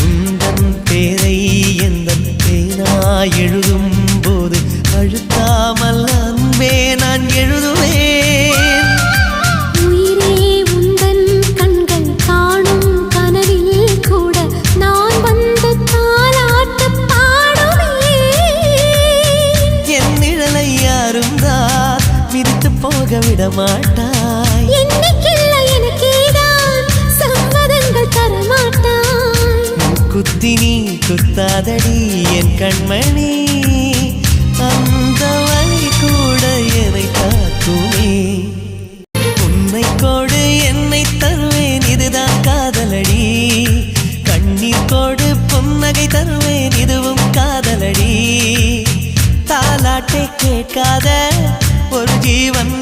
உந்தன் பேரை எந்தன் பேனாய் எழுதும் போது அழுத்தாமல் அன்பே நான் எழுதுவேன். உயிரே உந்தன் கண்கள் காணும் கனவில் கூட நான் வந்து தாலாட்டு பாடுவேன். என் நிழலை யாரும் தான் விரித்து போக விட மாட்டாய். என்னைக்கில்லை எனக்கேதான் சம்மதங்கள் தரமாட்டாய். குத்தி நீ குத்தாதடி என் கண்மணி, அந்த வழி கூட என்னை தாக்குமே. உன்னை கோடு என்னை தருவேன், இதுதான் காதலடி. கண்ணீர் கோடு புன்னகை தருவேன், இதுவும் காதலடி. தாலாட்டை கேட்காத ஒரு ஜீவன்